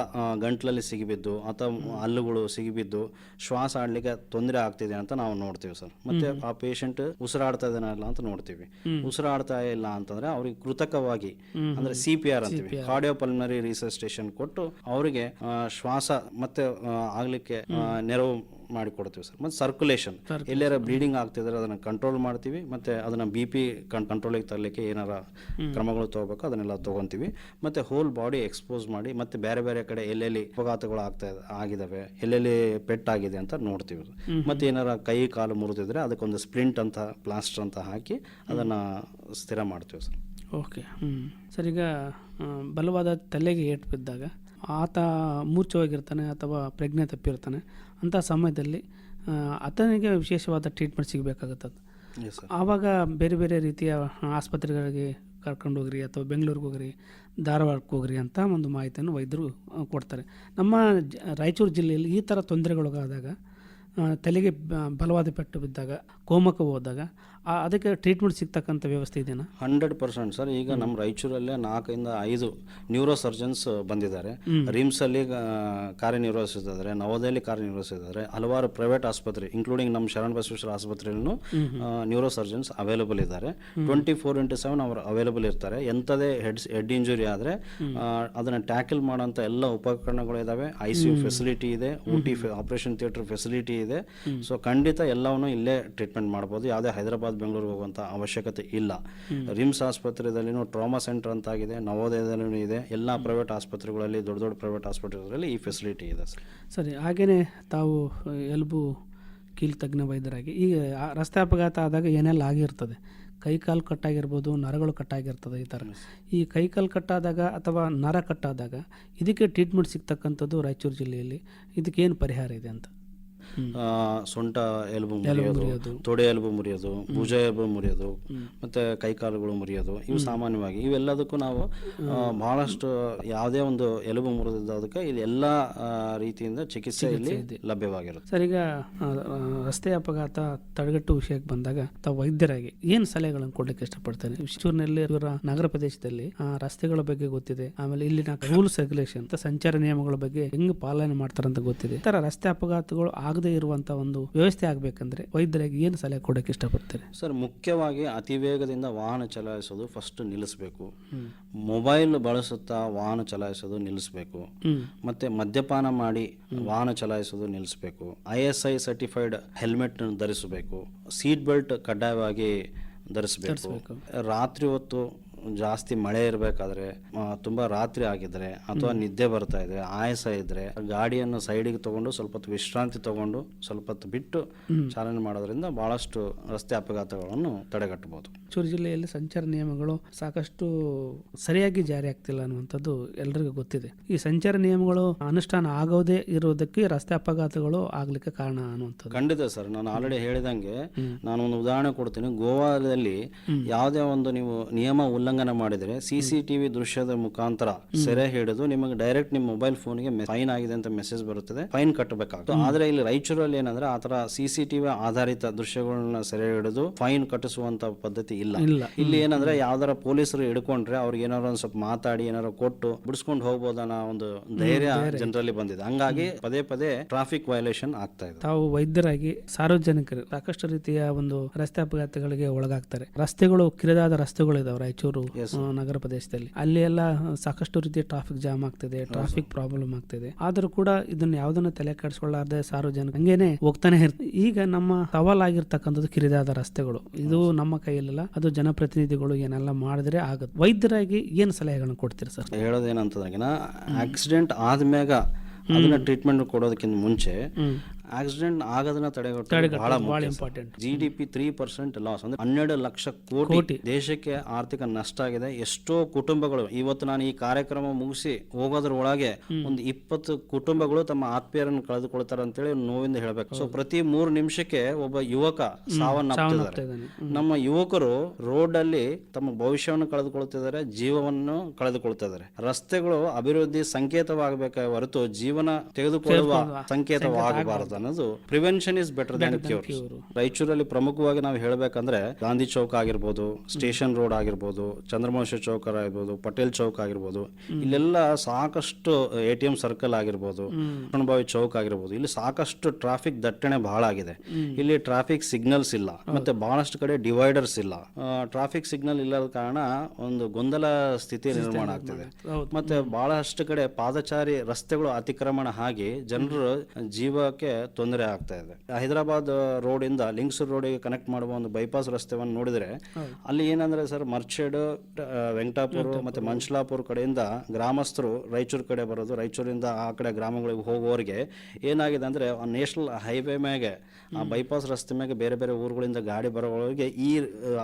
ಗಂಟ್ಲಲ್ಲಿ ಸಿಗಿಬಿದ್ದು ಅಥವಾ ಹಲ್ಲುಗಳು ಸಿಗಿಬಿದ್ದು ಶ್ವಾಸ ಆಡ್ಲಿಕ್ಕೆ ತೊಂದರೆ ಆಗ್ತಿದೆ ಅಂತ ನಾವು ನೋಡ್ತೀವಿ ಸರ್. ಮತ್ತೆ ಆ ಪೇಷಂಟ್ ಉಸಿರಾಡ್ತಾ ಇದ್ದಾನಲ್ಲ ಅಂತ ನೋಡ್ತೀವಿ. ಉಸಿರಾಡ್ತಾ ಇಲ್ಲ ಅಂತಂದ್ರೆ ಅವ್ರಿಗೆ ಕೃತಕವಾಗಿ ಅಂದ್ರೆ CPR ಅಂತೀವಿ, ಕಾರ್ಡಿಯೋಪಲ್ಮನರಿ ರಿಸಸ್ಟೇಷನ್ ಕೊಟ್ಟು ಅವರಿಗೆ ಶ್ವಾಸ ಮತ್ತೆ ಆಗ್ಲಿಕ್ಕೆ ನೆರವು ಮಾಡಿಕೊಡ್ತೀವಿ ಸರ್. ಮತ್ತೆ ಸರ್ಕ್ಯುಲೇಷನ್, ಎಲ್ಲಾರ ಬ್ಲೀಡಿಂಗ್ ಆಗ್ತಿದ್ರೆ ಅದನ್ನ ಕಂಟ್ರೋಲ್ ಮಾಡ್ತೀವಿ. ಮತ್ತೆ ಅದನ್ನ BP ಕಂಟ್ರೋಲಿಗೆ ತರಲಿಕ್ಕೆ ಏನಾರ ಕ್ರಮಗಳು ತಗೋಬೇಕು ಅದನ್ನೆಲ್ಲ ತಗೊಂತೀವಿ. ಮತ್ತೆ ಹೋಲ್ ಬಾಡಿ ಎಕ್ಸ್ಪೋಸ್ ಮಾಡಿ ಮತ್ತೆ ಬೇರೆ ಬೇರೆ ಕಡೆ ಎಲ್ಲೆಲ್ಲಿ ಅಪಘಾತಗಳು ಆಗಿದಾವೆ, ಎಲ್ಲೆಲ್ಲಿ ಪೆಟ್ಟಾಗಿದೆ ಅಂತ ನೋಡ್ತೀವಿ. ಮತ್ತೆ ಏನಾರ ಕೈ ಕಾಲು ಮುರಿದಿದ್ರೆ ಅದಕ್ಕೊಂದು ಸ್ಪ್ಲಿಂಟ್ ಅಂತ, ಪ್ಲಾಸ್ಟರ್ ಅಂತ ಹಾಕಿ ಅದನ್ನ ಸ್ಥಿರ ಮಾಡ್ತೀವಿ ಸರ್. ಓಕೆ. ಸರ್, ಈಗ ಬಲವಾದ ತಲೆಗೆ ಏಟು ಬಿದ್ದಾಗ ಆತ ಮೂರ್ಛವಾಗಿರ್ತಾನೆ ಅಥವಾ ಪ್ರಜ್ಞೆ ತಪ್ಪಿರ್ತಾನೆ. ಅಂಥ ಸಮಯದಲ್ಲಿ ಆತನಿಗೆ ವಿಶೇಷವಾದ ಟ್ರೀಟ್ಮೆಂಟ್ ಸಿಗಬೇಕಾಗುತ್ತದೆ. ಆವಾಗ ಬೇರೆ ಬೇರೆ ರೀತಿಯ ಆಸ್ಪತ್ರೆಗಳಿಗೆ ಕರ್ಕೊಂಡು ಹೋಗ್ರಿ ಅಥವಾ ಬೆಂಗಳೂರಿಗೆ ಹೋಗ್ರಿ, ಧಾರವಾಡಕ್ಕೆ ಹೋಗ್ರಿ ಅಂತ ಒಂದು ಮಾಹಿತಿಯನ್ನು ವೈದ್ಯರು ಕೊಡ್ತಾರೆ. ನಮ್ಮ ರಾಯಚೂರು ಜಿಲ್ಲೆಯಲ್ಲಿ ಈ ಥರ ತೊಂದರೆಗೊಳಗಾದಾಗ, ತಲೆಗೆ ಬಲವಾದ ಪೆಟ್ಟು ಬಿದ್ದಾಗ, ಕೋಮಕ್ಕೆ ಹೋದಾಗ ಅದಕ್ಕೆ ಟ್ರೀಟ್ಮೆಂಟ್ ಸಿಗ್ತಕ್ಕಂಥ ವ್ಯವಸ್ಥೆ ಇದೆಯಾ? 100% ಸರ್. ಈಗ ನಮ್ಮ ರಾಯಚೂರಲ್ಲೇ 4-5 ನ್ಯೂರೋ ಸರ್ಜನ್ಸ್ ಬಂದಿದ್ದಾರೆ. ರಿಮ್ಸ್ ಅಲ್ಲಿ ಕಾರ್ಯನಿರ್ವಹಿಸಿದ್ದಾರೆ, ನವೋದಯಲ್ಲಿ ಕಾರ್ಯನಿರ್ವಹಿಸಿದ್ದಾರೆ. ಹಲವಾರು ಪ್ರೈವೇಟ್ ಆಸ್ಪತ್ರೆ ಇನ್ಕ್ಲೂಡಿಂಗ್ ನಮ್ಮ ಶರಣ ಬಸವೇಶ್ವರ ಆಸ್ಪತ್ರೆಯಲ್ಲೂ ನ್ಯೂರೋ ಸರ್ಜನ್ಸ್ ಅವೈಲಬಲ್ ಇದ್ದಾರೆ. 24/7 ಅವರು ಅವೈಲಬಲ್ ಇರ್ತಾರೆ. ಎಂಥದೇ ಹೆಡ್ ಇಂಜುರಿ ಆದರೆ ಅದನ್ನು ಟ್ಯಾಕಲ್ ಮಾಡೋಂಥ ಎಲ್ಲ ಉಪಕರಣಗಳು ಇದ್ದಾವೆ. ICU ಫೆಸಿಲಿಟಿ ಇದೆ, OT ಆಪರೇಷನ್ ಥಿಯೇಟರ್ ಫೆಸಿಲಿಟಿ ಇದೆ. ಸೊ ಖಂಡಿತ ಎಲ್ಲವನ್ನೂ ಇಲ್ಲೇ ಟ್ರೀಟ್ಮೆಂಟ್ ಮಾಡ್ಬೋದು. ಯಾವುದೇ ಹೈದರಾಬಾದ್ ಬೆಂಗಳೂರು ಹೋಗುವಂಥ ಅವಶ್ಯಕತೆ ಇಲ್ಲ. ರಿಮ್ಸ್ ಆಸ್ಪತ್ರೆಯಲ್ಲಿನೂ ಟ್ರಾಮಾ ಸೆಂಟರ್ ಅಂತಾಗಿದೆ, ನವೋದಯದಲ್ಲೂ ಇದೆ. ಎಲ್ಲ ಪ್ರೈವೇಟ್ ಆಸ್ಪತ್ರೆಗಳಲ್ಲಿ, ದೊಡ್ಡ ದೊಡ್ಡ ಪ್ರೈವೇಟ್ ಆಸ್ಪತ್ರೆಗಳಲ್ಲಿ ಈ ಫೆಸಿಲಿಟಿ ಇದೆ ಸರ್. ಸರಿ, ಹಾಗೆಯೇ ತಾವು ಎಲುಬು ಕೀಲು ತಜ್ಞ ವೈದ್ಯರಾಗಿ ಈಗ ರಸ್ತೆ ಅಪಘಾತ ಆದಾಗ ಏನೆಲ್ಲ ಆಗಿರ್ತದೆ? ಕೈಕಾಲು ಕಟ್ಟಾಗಿರ್ಬೋದು, ನರಗಳು ಕಟ್ಟಾಗಿರ್ತದೆ. ಈ ಥರ ಈ ಕೈಕಾಲು ಕಟ್ಟಾದಾಗ ಅಥವಾ ನರ ಕಟ್ಟಾದಾಗ ಇದಕ್ಕೆ ಟ್ರೀಟ್ಮೆಂಟ್ ಸಿಗ್ತಕ್ಕಂಥದ್ದು ರಾಯಚೂರು ಜಿಲ್ಲೆಯಲ್ಲಿ ಇದಕ್ಕೇನು ಪರಿಹಾರ ಇದೆ ಅಂತ? ಸೊಂಟ ಎಲುಬು ಮುರಿಯೋದು, ತೊಡೆ ಎಲುಬು ಮುರಿಯೋದು, ಭುಜ ಎಲುಬು ಮುರಿಯೋದು, ಮತ್ತೆ ಕೈಕಾಲುಗಳು ಮುರಿಯೋದು, ಇವು ಸಾಮಾನ್ಯವಾಗಿ ಇವೆಲ್ಲದಕ್ಕೂ ನಾವು ಬಹಳಷ್ಟು ಯಾವುದೇ ಒಂದು ಎಲುಬು ಮುರಿದಕ್ಕೆ ಇಲ್ಲಿ ಎಲ್ಲ ರೀತಿಯಿಂದ ಚಿಕಿತ್ಸೆ ಇಲ್ಲಿ ಲಭ್ಯವಾಗಿರುತ್ತೆ. ಸರ್, ಈಗ ರಸ್ತೆ ಅಪಘಾತ ತಡೆಗಟ್ಟು ವಿಷಯಕ್ಕೆ ಬಂದಾಗ ತಾವು ವೈದ್ಯರಾಗಿ ಏನು ಸಲಹೆಗಳನ್ನು ಕೊಡ್ಲಿಕ್ಕೆ ಇಷ್ಟಪಡ್ತಾರೆ? ಚಿತ್ತೂರಿನಲ್ಲಿ ಇವರ ನಗರ ಪ್ರದೇಶದಲ್ಲಿ ರಸ್ತೆಗಳ ಬಗ್ಗೆ ಗೊತ್ತಿದೆ, ಆಮೇಲೆ ಇಲ್ಲಿನ ರೂಲ್ಸ್ ರೆಗ್ಯುಲೇಷನ್, ಸಂಚಾರ ನಿಯಮಗಳ ಬಗ್ಗೆ ಹೆಂಗ್ ಪಾಲನೆ ಮಾಡ್ತಾರಂತ ಗೊತ್ತಿದೆ. ಈ ತರ ರಸ್ತೆ ಅಪಘಾತಗಳು ಆಗದೆ ಇರುವಂತ ಒಂದು ವ್ಯವಸ್ಥೆ ಆಗ್ಬೇಕಂದ್ರೆ ವೈದ್ಯರಾಗಿ ಏನು ಸಲಹೆ ಕೊಡಕ್ಕೆ ಇಷ್ಟಪಡ್ತಾರೆ? ಸರ್, ಮುಖ್ಯವಾಗಿ ಅತಿ ವೇಗದಿಂದ ವಾಹನ ಚಲಾಯಿಸೋದು ಫಸ್ಟ್ ನಿಲ್ಲಿಸಬೇಕು. ಮೊಬೈಲ್ ಬಳಸುತ್ತಾ ವಾಹನ ಚಲಾಯಿಸೋದು ನಿಲ್ಲಿಸಬೇಕು. ಮತ್ತೆ ಮದ್ಯಪಾನ ಮಾಡಿ ವಾಹನ ಚಲಾಯಿಸೋದು ನಿಲ್ಲಿಸಬೇಕು. ISI ಸರ್ಟಿಫೈಡ್ ಹೆಲ್ಮೆಟ್ ಧರಿಸಬೇಕು. ಸೀಟ್ ಬೆಲ್ಟ್ ಕಡ್ಡಾಯವಾಗಿ ಧರಿಸಬೇಕು. ರಾತ್ರಿ ಹೊತ್ತು ಜಾಸ್ತಿ ಮಳೆ ಇರಬೇಕಾದ್ರೆ, ತುಂಬ ರಾತ್ರಿ ಆಗಿದ್ರೆ ಅಥವಾ ನಿದ್ದೆ ಬರ್ತಾ ಇದೆ, ಆಯಾಸ ಇದ್ರೆ ಗಾಡಿಯನ್ನು ಸೈಡಿಗೆ ತಗೊಂಡು ಸ್ವಲ್ಪ ಹೊತ್ತು ವಿಶ್ರಾಂತಿ ತಗೊಂಡು ಸ್ವಲ್ಪ ಹೊತ್ತು ಬಿಟ್ಟು ಚಾಲನೆ ಮಾಡೋದ್ರಿಂದ ಬಹಳಷ್ಟು ರಸ್ತೆ ಅಪಘಾತಗಳನ್ನು ತಡೆಗಟ್ಟಬಹುದು. ರಾಯಚೂರು ಜಿಲ್ಲೆಯಲ್ಲಿ ಸಂಚಾರ ನಿಯಮಗಳು ಸಾಕಷ್ಟು ಸರಿಯಾಗಿ ಜಾರಿ ಆಗ್ತಿಲ್ಲ ಅನ್ನುವಂಥದ್ದು ಎಲ್ಲರಿಗೂ ಗೊತ್ತಿದೆ. ಈ ಸಂಚಾರ ನಿಯಮಗಳು ಅನುಷ್ಠಾನ ಆಗೋದೇ ಇರೋದಕ್ಕೆ ರಸ್ತೆ ಅಪಘಾತಗಳು ಆಗ್ಲಿಕ್ಕೆ ಕಾರಣ ಅನ್ನುವಂಥದ್ದು. ಖಂಡಿತ ಸರ್, ನಾನು ಆಲ್ರೆಡಿ ಹೇಳಿದಂಗೆ ನಾನು ಒಂದು ಉದಾಹರಣೆ ಕೊಡ್ತೀನಿ. ಗೋವಾದಲ್ಲಿ ಯಾವುದೇ ಒಂದು ನೀವು ನಿಯಮ ಉಲ್ಲಂಘನೆ ಮಾಡಿದರೆ CCTV ದೃಶ್ಯದ ಮುಖಾಂತರ ಸೆರೆ ಹಿಡಿದು ನಿಮಗೆ ಡೈರೆಕ್ಟ್ ನಿಮ್ಮ ಮೊಬೈಲ್ ಫೋನ್ಗೆ ಫೈನ್ ಆಗಿದೆ ಅಂತ ಮೆಸೇಜ್ ಬರುತ್ತದೆ, ಫೈನ್ ಕಟ್ಟಬೇಕಾಗ್ತದೆ. ಆದ್ರೆ ಇಲ್ಲಿ ರಾಯಚೂರಲ್ಲಿ ಏನಂದ್ರೆ ಆತರ CCTV ಆಧಾರಿತ ದೃಶ್ಯಗಳನ್ನ ಸೆರೆ ಹಿಡಿದು ಫೈನ್ ಕಟ್ಟಿಸುವಂತ ಪದ್ಧತಿ ಇಲ್ಲ. ಇಲ್ಲಿ ಏನಂದ್ರೆ ಯಾವ್ದಾರ ಪೊಲೀಸರು ಹಿಡ್ಕೊಂಡ್ರೆ ಅವ್ರಿಗೆ ಏನಾರು ಒಂದ್ ಸ್ವಲ್ಪ ಮಾತಾಡಿ ಏನಾರು ಕೊಟ್ಟು ಬಿಡಿಸ್ಕೊಂಡು ಹೋಗ್ಬೋದನ್ನ ಒಂದು ಧೈರ್ಯ ಜನರಲ್ಲಿ ಬಂದಿದೆ. ಹಂಗಾಗಿ ಪದೇ ಪದೇ ಟ್ರಾಫಿಕ್ ವೈಲೇಷನ್ ಆಗ್ತಾ ಇದೆ. ತಾವು ವೈದ್ಯರಾಗಿ ಸಾರ್ವಜನಿಕರು ಸಾಕಷ್ಟು ರೀತಿಯ ಒಂದು ರಸ್ತೆ ಅಪಘಾತಗಳಿಗೆ ಒಳಗಾಗ್ತಾರೆ. ರಸ್ತೆಗಳು ಕಿರಿದಾದ ರಸ್ತೆಗಳು ಇದಾವೆ ರಾಯಚೂರು ನಗರ ಪ್ರದೇಶದಲ್ಲಿ. ಅಲ್ಲಿ ಎಲ್ಲ ಸಾಕಷ್ಟು ರೀತಿಯ ಟ್ರಾಫಿಕ್ ಜಾಮ್ ಆಗ್ತಿದೆ, ಟ್ರಾಫಿಕ್ ಪ್ರಾಬ್ಲಮ್ ಆಗ್ತಿದೆ. ಆದ್ರೂ ಕೂಡ ಇದನ್ನ ಯಾವ್ದನ್ನ ತಲೆ ಕೆಡಿಸ್ಕೊಳ್ಳಾರ್ದೆ ಸಾರ್ವಜನಿಕ ಹಂಗೇನೆ ಹೋಗ್ತಾನೆ ಇರ್ತಾರೆ. ಈಗ ನಮ್ಮ ಸವಾಲಾಗಿರ್ತಕ್ಕಂಥದ್ದು ಕಿರಿದಾದ ರಸ್ತೆಗಳು. ಇದು ನಮ್ಮ ಕೈಯಲ್ಲ, ಅದು ಜನಪ್ರತಿನಿಧಿಗಳು ಏನೆಲ್ಲ ಮಾಡಿದ್ರೆ ಆಗುತ್ತೆ. ವೈದ್ಯರಾಗಿ ಏನು ಸಲಹೆಗಳನ್ನು ಕೊಡ್ತೀರಿ ಸರ್? ಹೇಳೋದೇನಂತಂದ್ರೆ ಆಕ್ಸಿಡೆಂಟ್ ಆದ್ಮ್ಯಾಗ ಅದನ್ನ ಟ್ರೀಟ್ಮೆಂಟ್ ಕೊಡೋದಕ್ಕಿಂತ ಮುಂಚೆ ಆಕ್ಸಿಡೆಂಟ್ ಆಗೋದನ್ನ ತಡೆಗಟ್ಟೋದು ಬಹಳ ಇಂಪಾರ್ಟೆಂಟ್. GDP 3% ಲಾಸ್ ಅಂದ್ರೆ 12 ಲಕ್ಷ ಕೋಟಿ ದೇಶಕ್ಕೆ ಆರ್ಥಿಕ ನಷ್ಟ ಆಗಿದೆ. ಎಷ್ಟೋ ಕುಟುಂಬಗಳು ಇವತ್ತು ನಾನು ಈ ಕಾರ್ಯಕ್ರಮ ಮುಗಿಸಿ ಹೋಗೋದ್ರ ಒಳಗೆ ಒಂದು 20 ಕುಟುಂಬಗಳು ತಮ್ಮ ಆತ್ಮೀಯರನ್ನು ಕಳೆದುಕೊಳ್ತಾರೆ ಅಂತೇಳಿ ನೋವಿಂದ ಹೇಳ್ಬೇಕು. ಸೊ ಪ್ರತಿ 3 ನಿಮಿಷಕ್ಕೆ ಒಬ್ಬ ಯುವಕ ಸಾವನ್ನಪ್ಪಿದ್ದಾರೆ. ನಮ್ಮ ಯುವಕರು ರೋಡ್ ಅಲ್ಲಿ ತಮ್ಮ ಭವಿಷ್ಯವನ್ನು ಕಳೆದುಕೊಳ್ತಿದ್ದಾರೆ, ಜೀವವನ್ನು ಕಳೆದುಕೊಳ್ತಿದ್ದಾರೆ. ರಸ್ತೆಗಳು ಅಭಿವೃದ್ಧಿ ಸಂಕೇತವಾಗಬೇಕೆ ಹೊರತು ಜೀವನ ತೆಗೆದುಕೊಳ್ಳುವ ಸಂಕೇತವಾಗಬಾರದು ಅನ್ನೋದು prevention is better than cure. ರಾಯಚೂರಲ್ಲಿ ಪ್ರಮುಖವಾಗಿ ನಾವು ಹೇಳಬೇಕಂದ್ರೆ ಗಾಂಧಿ ಚೌಕ್ ಆಗಿರ್ಬೋದು, ಸ್ಟೇಷನ್ ರೋಡ್ ಆಗಿರ್ಬೋದು, ಚಂದ್ರಮೌಳಿ ಚೌಕ್ ಆಗಿರ್ಬೋದು, ಪಟೇಲ್ ಚೌಕ್ ಆಗಿರ್ಬೋದು, ಇಲ್ಲೆಲ್ಲ ಸಾಕಷ್ಟು ATM ಸರ್ಕಲ್ ಆಗಿರ್ಬೋದು, ಕಣಬಾವಿ ಚೌಕ್ ಆಗಿರ್ಬೋದು, ಇಲ್ಲಿ ಸಾಕಷ್ಟು ಟ್ರಾಫಿಕ್ ದಟ್ಟಣೆ ಬಹಳ ಆಗಿದೆ. ಇಲ್ಲಿ ಟ್ರಾಫಿಕ್ ಸಿಗ್ನಲ್ಸ್ ಇಲ್ಲ, ಮತ್ತೆ ಬಹಳಷ್ಟು ಕಡೆ ಡಿವೈಡರ್ಸ್ ಇಲ್ಲ. ಟ್ರಾಫಿಕ್ ಸಿಗ್ನಲ್ ಇಲ್ಲದ ಕಾರಣ ಒಂದು ಗೊಂದಲ ಸ್ಥಿತಿ ನಿರ್ಮಾಣ ಆಗ್ತಿದೆ. ಮತ್ತೆ ಬಹಳಷ್ಟು ಕಡೆ ಪಾದಚಾರಿ ರಸ್ತೆಗಳು ಅತಿಕ್ರಮಣ ಆಗಿ ಜನರು ಜೀವಕ್ಕೆ ತೊಂದರೆ ಆಗ್ತಾ ಇದೆ. ಹೈದರಾಬಾದ್ ರೋಡ್ ಇಂದ ಲಿಂಗ್ಸೂರ್ ರೋಡಿಗೆ ಕನೆಕ್ಟ್ ಮಾಡುವ ಒಂದು ಬೈಪಾಸ್ ರಸ್ತೆವನ್ನು ನೋಡಿದ್ರೆ ಅಲ್ಲಿ ಏನಂದ್ರೆ ಸರ್, ಮರ್ಚೇಡ್, ವೆಂಕಟಾಪುರ ಮತ್ತೆ ಮಂಚಲಾಪುರ ಕಡೆಯಿಂದ ಗ್ರಾಮಸ್ಥರು ರಾಯಚೂರು ಕಡೆ ಬರೋದು, ರಾಯಚೂರಿಂದ ಆ ಕಡೆ ಗ್ರಾಮಗಳಿಗೆ ಹೋಗುವವರಿಗೆ ಏನಾಗಿದೆ ಅಂದ್ರೆ ನ್ಯಾಷನಲ್ ಹೈವೇ ಮ್ಯಾಗೆ ಆ ಬೈಪಾಸ್ ರಸ್ತೆ ಮ್ಯಾಗೆ ಬೇರೆ ಬೇರೆ ಊರುಗಳಿಂದ ಗಾಡಿ ಬರೋವರಿಗೆ ಈ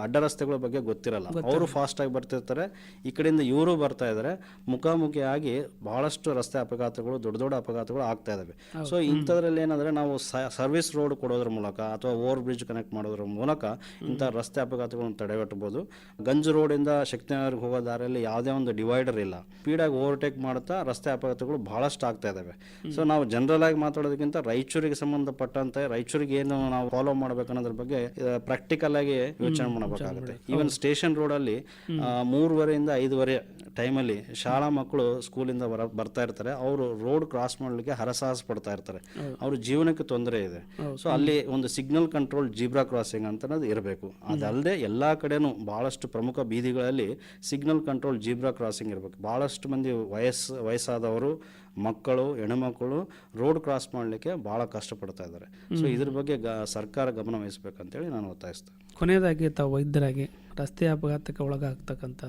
ಅಡ್ಡ ರಸ್ತೆಗಳ ಬಗ್ಗೆ ಗೊತ್ತಿರಲ್ಲ. ಅವರು ಫಾಸ್ಟ್ ಆಗಿ ಬರ್ತಿರ್ತಾರೆ, ಈ ಕಡೆಯಿಂದ ಇವರು ಬರ್ತಾ ಇದಾರೆ, ಮುಖಾಮುಖಿಯಾಗಿ ಬಹಳಷ್ಟು ರಸ್ತೆ ಅಪಘಾತಗಳು, ದೊಡ್ಡ ದೊಡ್ಡ ಅಪಘಾತಗಳು ಆಗ್ತಾ ಇದಾವೆ. ಸೊ ಇಂಥದ್ರಲ್ಲಿ ಏನಂದ್ರೆ ನಾವು ಸರ್ವಿಸ್ ರೋಡ್ ಕೊಡೋದ್ರ ಮೂಲಕ ಅಥವಾ ಓವರ್ ಬ್ರಿಡ್ಜ್ ಕನೆಕ್ಟ್ ಮಾಡೋದ್ರ ಮೂಲಕ ಇಂಥ ರಸ್ತೆ ಅಪಘಾತಗಳನ್ನು ತಡೆಗಟ್ಟಬಹುದು. ಗಂಜು ರೋಡಿಂದ ಶಕ್ತಿನಗರ್ಗೆ ಹೋಗೋ ದಾರಿಯಲ್ಲಿ ಯಾವುದೇ ಒಂದು ಡಿವೈಡರ್ ಇಲ್ಲ, ಸ್ಪೀಡಾಗಿ ಓವರ್ಟೇಕ್ ಮಾಡುತ್ತಾ ರಸ್ತೆ ಅಪಘಾತಗಳು ಬಹಳಷ್ಟು ಆಗ್ತಾ ಇದ್ದಾವೆ. ಸೊ ನಾವು ಜನರಲ್ ಆಗಿ ಮಾತಾಡೋದಕ್ಕಿಂತ ರಾಯಚೂರಿಗೆ ಸಂಬಂಧಪಟ್ಟಂತೆ ರಾಯಚೂರಿಗೆ ಏನು ನಾವು ಫಾಲೋ ಮಾಡ್ಬೇಕನ್ನೋದ್ರ ಬಗ್ಗೆ ಪ್ರಾಕ್ಟಿಕಲ್ ಆಗಿ ಯೋಚನೆ ಮಾಡಬೇಕಾಗುತ್ತೆ. ಈವನ್ ಸ್ಟೇಷನ್ ರೋಡ್ ಅಲ್ಲಿ 3:30 ಇಂದ 5:30 ಟೈಮಲ್ಲಿ ಶಾಲಾ ಮಕ್ಕಳು ಸ್ಕೂಲಿಂದ ಬರ್ತಾ ಇರ್ತಾರೆ. ಅವರು ರೋಡ್ ಕ್ರಾಸ್ ಮಾಡಲಿಕ್ಕೆ ಹರಸಾಹಸ ಪಡ್ತಾ ಇರ್ತಾರೆ, ಅವ್ರ ಜೀವನಕ್ಕೆ ತೊಂದರೆ ಇದೆ. ಸೊ ಅಲ್ಲಿ ಒಂದು ಸಿಗ್ನಲ್ ಕಂಟ್ರೋಲ್ ಜೀಬ್ರಾ ಕ್ರಾಸಿಂಗ್ ಅಂತ ಇರಬೇಕು. ಅದಲ್ಲದೆ ಎಲ್ಲಾ ಕಡೆನೂ ಬಹಳಷ್ಟು ಪ್ರಮುಖ ಬೀದಿಗಳಲ್ಲಿ ಸಿಗ್ನಲ್ ಕಂಟ್ರೋಲ್ ಜೀಬ್ರಾ ಕ್ರಾಸಿಂಗ್ ಇರಬೇಕು. ಬಹಳಷ್ಟು ಮಂದಿ ವಯಸ್ಸಾದವರು, ಮಕ್ಕಳು, ಹೆಣ್ಣುಮಕ್ಕಳು ರೋಡ್ ಕ್ರಾಸ್ ಮಾಡಲಿಕ್ಕೆ ಬಹಳ ಕಷ್ಟಪಡ್ತಾ ಇದ್ದಾರೆ. ಸೊ ಇದ್ರ ಬಗ್ಗೆ ಸರ್ಕಾರ ಗಮನ ವಹಿಸಬೇಕಂತೇಳಿ ನಾನು ಒತ್ತಾಯಿಸ್ತೇನೆ. ಕೊನೆಯದಾಗಿ ತಾವು ವೈದ್ಯರಾಗಿ ರಸ್ತೆ ಅಪಘಾತಕ್ಕೆ ಒಳಗಾಗ್ತಕ್ಕಂಥ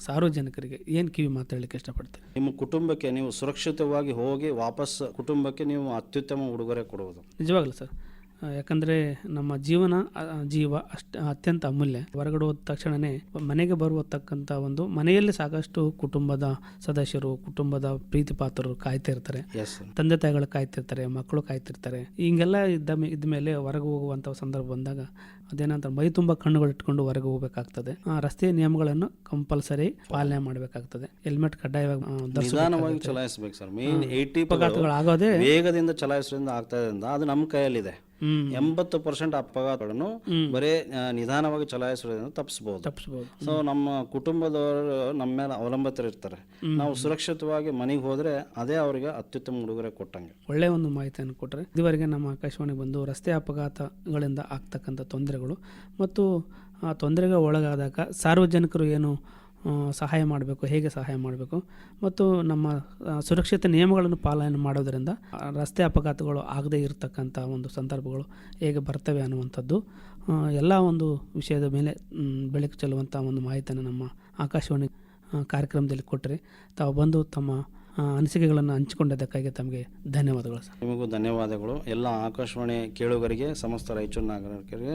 ಸಾರ್ವಜನಿಕರಿಗೆ ಏನು ಕಿವಿ ಮಾತಾಡಲಿಕ್ಕೆ ಇಷ್ಟಪಡ್ತೀರಿ? ನಿಮ್ಮ ಕುಟುಂಬಕ್ಕೆ ನೀವು ಸುರಕ್ಷಿತವಾಗಿ ಹೋಗಿ ವಾಪಸ್ ಕುಟುಂಬಕ್ಕೆ ನೀವು ಅತ್ಯುತ್ತಮ ಉಡುಗೊರೆ ಕೊಡುವುದು. ನಿಜವಾಗ್ಲೂ ಸರ್, ಯಾಕಂದರೆ ನಮ್ಮ ಜೀವ ಅತ್ಯಂತ ಅಮೂಲ್ಯ. ಹೊರಗಡೆ ಹೋದ ತಕ್ಷಣವೇ ಮನೆಗೆ ಬರುವತಕ್ಕಂಥ ಒಂದು ಮನೆಯಲ್ಲಿ ಸಾಕಷ್ಟು ಕುಟುಂಬದ ಸದಸ್ಯರು, ಕುಟುಂಬದ ಪ್ರೀತಿ ಪಾತ್ರರು ಕಾಯ್ತಾ ಇರ್ತಾರೆ, ತಂದೆ ತಾಯಿಗಳು ಕಾಯ್ತಿರ್ತಾರೆ, ಮಕ್ಕಳು ಕಾಯ್ತಿರ್ತಾರೆ. ಹಿಂಗೆಲ್ಲ ಇದ್ದ ಮೇಲೆ ಹೊರಗೆ ಹೋಗುವಂಥ ಸಂದರ್ಭ ಬಂದಾಗ ಅದೇನಂತ ಮೈ ತುಂಬ ಕಣ್ಣುಗಳು ಇಟ್ಕೊಂಡು ಹೊರಗೆ ಹೋಗಬೇಕಾಗ್ತದೆ. ರಸ್ತೆ ನಿಯಮಗಳನ್ನು ಕಂಪಲ್ಸರಿ ಪಾಲನೆ ಮಾಡಬೇಕಾಗ್ತದೆ. ಹೆಲ್ಮೆಟ್ ಕಡ್ಡಾಯವಾಗಿ ನಿಧಾನವಾಗಿ ಚಲಾಯಿಸಬೇಕು ಸರ್. ಮೇನ್ 80% ಅಪಘಾತಗಳಾಗೋದೇ ವೇಗದಿಂದ ಚಲಾಯಿಸೋದ್ರಿಂದ ಆಗ್ತಾ ಇದೆ. ಅದು ನಮ್ಮ ಕೈಯಲ್ಲಿದೆ. 80% ಅಪಘಾತಗಳನ್ನು ಬರೀ ನಿಧಾನವಾಗಿ ಚಲಾಯಿಸೋದ್ರಿಂದ ತಪ್ಪಿಸಬಹುದು. ಸೊ ನಮ್ಮ ಕುಟುಂಬದವರು ನಮ್ಮ ಮೇಲೆ ಅವಲಂಬಿತರಿರ್ತಾರೆ. ನಾವು ಸುರಕ್ಷಿತವಾಗಿ ಮನೆಗೆ ಹೋದ್ರೆ ಅದೇ ಅವರಿಗೆ ಅತ್ಯುತ್ತಮ ಉಡುಗೊರೆ ಕೊಟ್ಟಂಗೆ. ಒಳ್ಳೆಯ ಒಂದು ಮಾಹಿತಿಯನ್ನು ಕೊಟ್ಟರೆ. ಇದುವರೆಗೆ ನಮ್ಮ ಆಕಾಶವಾಣಿ ಬಂದು ರಸ್ತೆ ಅಪಘಾತಗಳಿಂದ ಆಗ್ತಕ್ಕಂಥ ತೊಂದರೆಗಳು ಮತ್ತು ಆ ತೊಂದರೆಗೆ ಒಳಗಾದಾಗ ಸಾರ್ವಜನಿಕರು ಏನು ಸಹಾಯ ಮಾಡಬೇಕು, ಹೇಗೆ ಸಹಾಯ ಮಾಡಬೇಕು ಮತ್ತು ನಮ್ಮ ಸುರಕ್ಷಿತ ನಿಯಮಗಳನ್ನು ಪಾಲನೆ ಮಾಡೋದರಿಂದ ರಸ್ತೆ ಅಪಘಾತಗಳು ಆಗದೇ ಇರತಕ್ಕಂಥ ಒಂದು ಸಂದರ್ಭಗಳು ಹೇಗೆ ಬರ್ತವೆ ಅನ್ನುವಂಥದ್ದು ಎಲ್ಲ ಒಂದು ವಿಷಯದ ಮೇಲೆ ಬೆಳಕು ಚೆಲ್ಲುವಂಥ ಒಂದು ಮಾಹಿತಿಯನ್ನು ನಮ್ಮ ಆಕಾಶವಾಣಿ ಕಾರ್ಯಕ್ರಮದಲ್ಲಿ ಕೊಟ್ಟರೆ. ತಾವು ಬಂದು ತಮ್ಮ ಅನಿಸಿಕೆಗಳನ್ನು ಹಂಚಿಕೊಂಡಿದ್ದಕ್ಕಾಗಿ ತಮಗೆ ಧನ್ಯವಾದಗಳು ಸರ್. ನಿಮಗೂ ಧನ್ಯವಾದಗಳು. ಎಲ್ಲ ಆಕಾಶವಾಣಿ ಕೇಳುಗರಿಗೆ, ಸಮಸ್ತ ರಾಯಚೂರು ನಾಗರಿಕರಿಗೆ